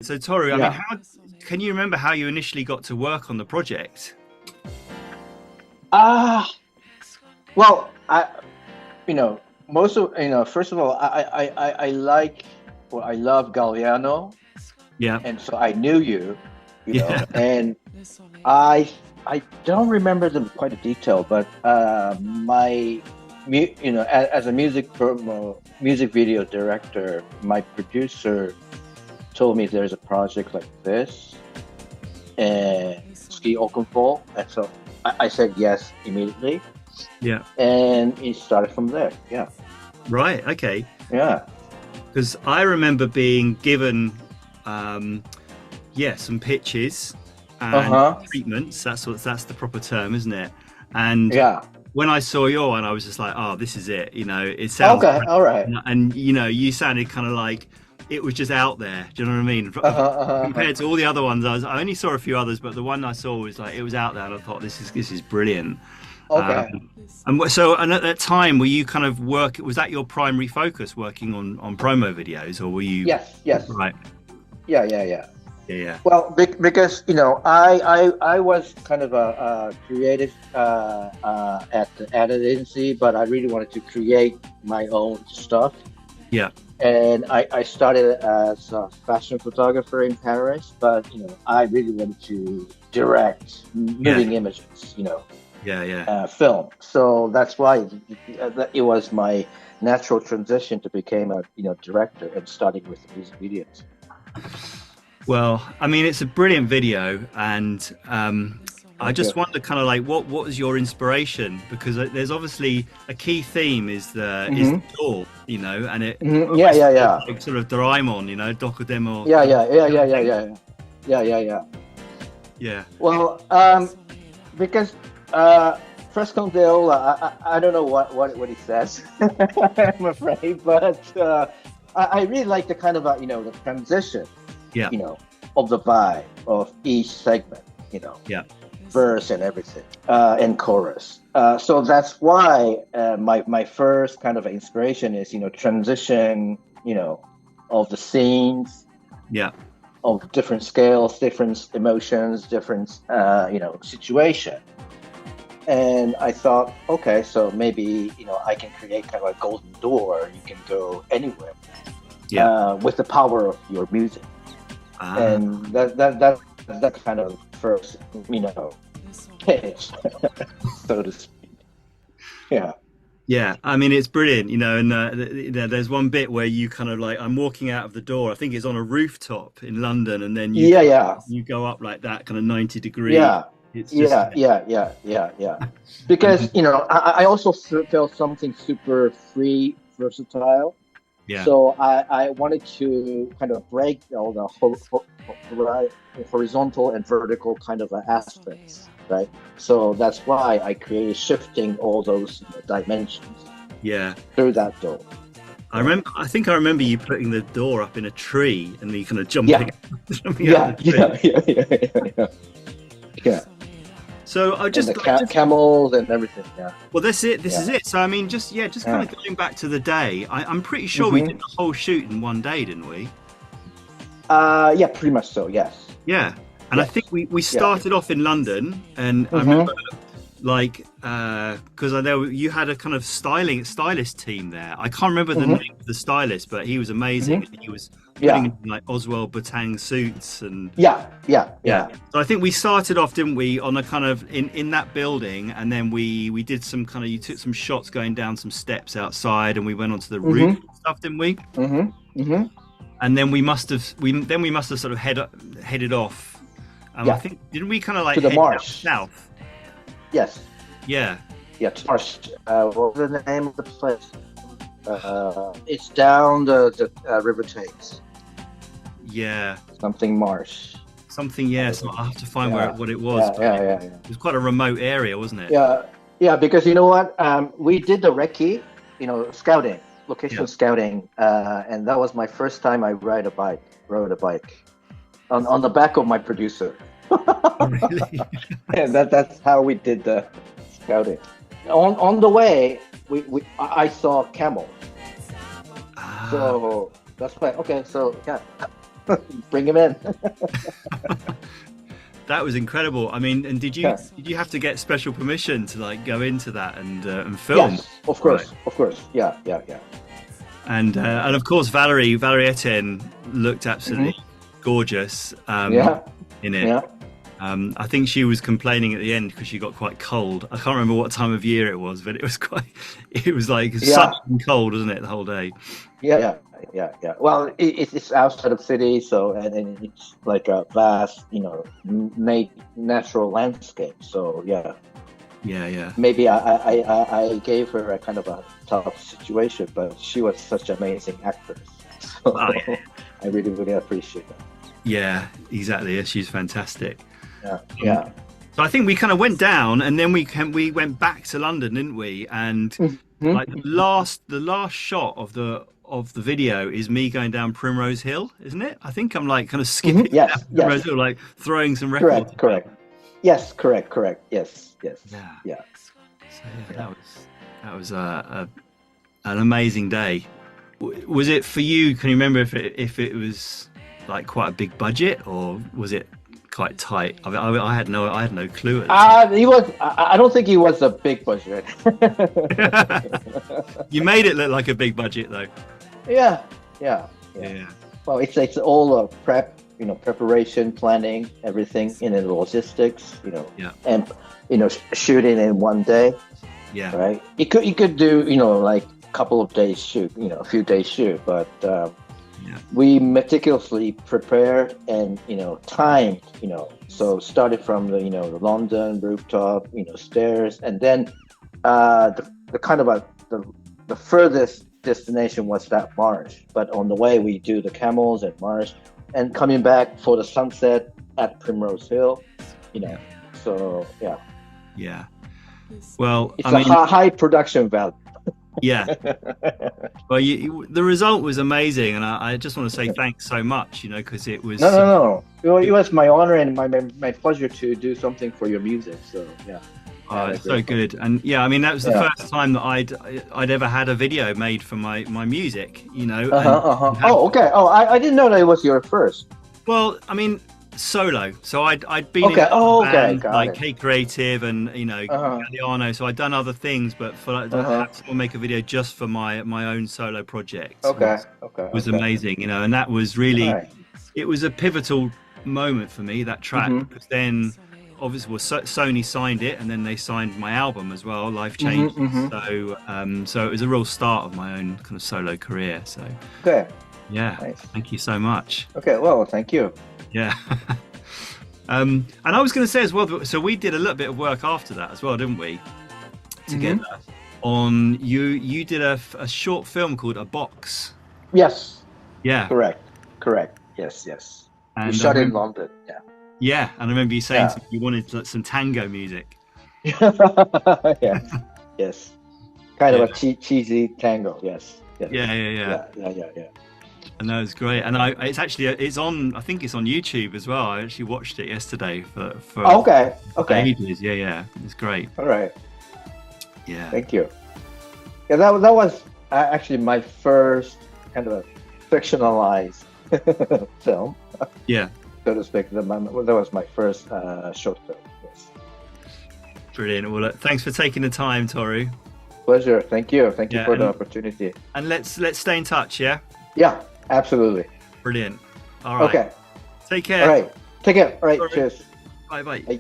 So Toru, I mean, Yeah. how can you remember how you initially got to work on the project? Ah, well, you know, first of all, I like, well, I love Galliano, Yeah, and so I knew you, yeah, and I I don't remember them quite in detail, but as a music video director, my producer told me there's a project like this and ski Oakenfull, and so I said yes immediately, yeah. and it started from there. Yeah, Right. Okay. yeah, Because I remember being given, um, yeah, some pitches and uh-huh, treatments. That's the proper term, isn't it? And yeah. when I saw your one, I was just like, oh, this is it. You know, it sounds Okay, great. all right. And you know, you sounded kind of like it was just out there. Do you know what I mean? Uh-huh, uh-huh, Compared to all the other ones, I only saw a few others, but the one I saw was like it was out there, and I thought this is brilliant. okay. And at that time, were you kind of work? Was that your primary focus, working on promo videos, or were you? Yes, yes. Right. Yeah, yeah, yeah. Yeah. Yeah. Well, because I was kind of a creative at the ad agency, but I really wanted to create my own stuff, Yeah. and I started as a fashion photographer in Paris, but I really wanted to direct Yeah. moving images, Yeah. Yeah. film. So that's why it was my natural transition to become a director and starting with the music videos. Well, I mean, it's a brilliant video, and I Thank just you. wonder, kind of like, what was your inspiration? Because there's obviously a key theme is the Hmm. door, and it Yeah, almost yeah, feels yeah. like sort of Doraemon, Dokudemo. Yeah, yeah, yeah, yeah, yeah, yeah, yeah, yeah, yeah. Yeah, Well, because Tress-Cun-Deo-La, I don't know what he says. I'm afraid, but I really like the kind of the transition, yeah, of the vibe of each segment, yeah, verse and everything, and chorus. So that's why my first kind of inspiration is transition, of the scenes yeah. of different scales, different emotions, different situation. And I thought, okay, so maybe I can create kind of a golden door. You can go anywhere Yeah. with the power of your music, Ah, and that kind of first pitch, so to speak. Yeah, yeah. I mean, it's brilliant, and there's one bit where you kind of like, I'm walking out of the door. I think it's on a rooftop in London, and then yeah, yeah. you go up like that, kind of 90 degree. Yeah, It's just yeah, yeah, yeah, yeah, yeah. and Because I also felt something super free, versatile. yeah, So I wanted to kind of break all the horizontal and vertical kind of aspects, right? So that's why I created shifting all those dimensions yeah. through that door. Yeah, I think I remember you putting the door up in a tree and me kind of yeah, jumping out yeah, of the tree. yeah, yeah, yeah, yeah, yeah. Yeah. So I And just the like just camels and everything. Yeah, well, that's it. This is yeah, it. So I mean, just kind yeah. of going back to the day. I'm pretty sure we did Hmm. the whole shoot in one day, didn't we? Yeah, pretty much so. Yes. Yeah. And I Yes. think we Yeah. started off in London, and I Mm-hmm. remember like because I know you had a kind of stylist team there. I can't remember the Mm-hmm. name of the stylist, but he was amazing. Mm-hmm. And he was putting Yeah. in like Oswald Batang suits and Yeah. Yeah. yeah. Yeah. So I think we started off, didn't we, on a kind of in that building, and then we did some kind of, you took some shots going down some steps outside, and we went onto the roof Mm-hmm. and stuff, didn't we? Mm-hmm. Mm-hmm. And then we must have sort of headed off. I Yeah. think, didn't we kind of like To the head down marsh. south? Yes. Yeah. Yeah. To marsh. What was the name of the place? It's down the River Thames. Yeah. Something marsh. Something, yeah. So I'll have to find Yeah. what it was. Yeah. But Yeah. it Yeah. Yeah. was quite a remote area, wasn't it? Yeah. Yeah. Because you know what? We did the recce, scouting, Yeah. location scouting, and that was my first time I rode a bike on the back of my producer. Really? And that's how we did the scouting. On the way, I saw camel. Ah, So that's why. Okay, so yeah, bring him in. That was incredible. I mean, and did you Yeah. did you have to get special permission to like go into that and film? Yes, of course, Right. of course. Yeah. And of course Valerie Etienne looked absolutely gorgeous Yeah, in it. yeah. I think she was complaining at the end because she got quite cold. I can't remember what time of year it was, but it was like Yeah. sunny and cold, wasn't it, the whole day? Yeah. Well, it's outside of city, so and it's like a vast, natural landscape. So yeah, Yeah. maybe I gave her a kind of a tough situation, but she was such an amazing actress. So Oh, yeah. I really appreciate that. Yeah, exactly. Yeah, she's fantastic. Yeah. So I think we kind of went down, and then we went back to London, didn't we? And like the last shot of the video is me going down Primrose Hill, isn't it? I think I'm like kind of skipping Yes, down Primrose Hill, like throwing some records. Correct. Yes, correct. Yes. Yeah. Yeah. So yeah, that was an amazing day. Was it for you? Can you remember if it was like quite a big budget, or was it quite tight? I had no clue at the time. He was. I don't think he was a big budget. You made it look like a big budget though. Yeah. Well, it's all a preparation, planning, everything in the logistics, Yeah. and shooting in one day, Yeah. right? You could do like a couple of days shoot, a few days shoot, but we meticulously prepared and timed, so started from the the London rooftop, stairs, and then the kind of the furthest destination was that marsh, but on the way we do the camels and marsh, and coming back for the sunset at Primrose Hill, so Yeah. Well, it's a high production value. Yeah. Well, the result was amazing, and I just want to say thanks so much, because it was No. It was my honor and my pleasure to do something for your music. So yeah. It's so good. And yeah, I mean, that was the first time that I'd ever had a video made for my music, Oh, okay. Oh, I didn't know that it was your first. Well, I mean, solo. So I'd been in a band, like K Creative and Galliano. So I'd done other things, but for like to make a video just for my own solo project. Was amazing, and that was really it was a pivotal moment for me, that track, because then obviously Sony signed it, and then they signed my album as well, Life Change. So it was a real start of my own kind of solo career. So yeah, nice. Thank you so much. Okay, well, thank you. Yeah. And I was going to say as well, so we did a little bit of work after that as well, didn't we? Together on you did a short film called A Box. Yes. Yeah. Correct. Yes. And we shot in London. Yeah. Yeah, and I remember you saying to me you wanted some tango music. Yes. Kind of a cheesy tango. Yes. Yeah. And that was great. And it's on. I think it's on YouTube as well. I actually watched it yesterday for okay. ages. Yeah. It's great. All right. Yeah. Thank you. Yeah, that was actually my first kind of a fictionalized film. Yeah. So to speak. That was my first short film. Yes. Brilliant. Well, thanks for taking the time, Toru. Pleasure. Thank you for the opportunity. And let's stay in touch. Yeah. Yeah. Absolutely. Brilliant. All right. Okay. Take care. All right. Take care. All right. Cheers. Bye. Bye.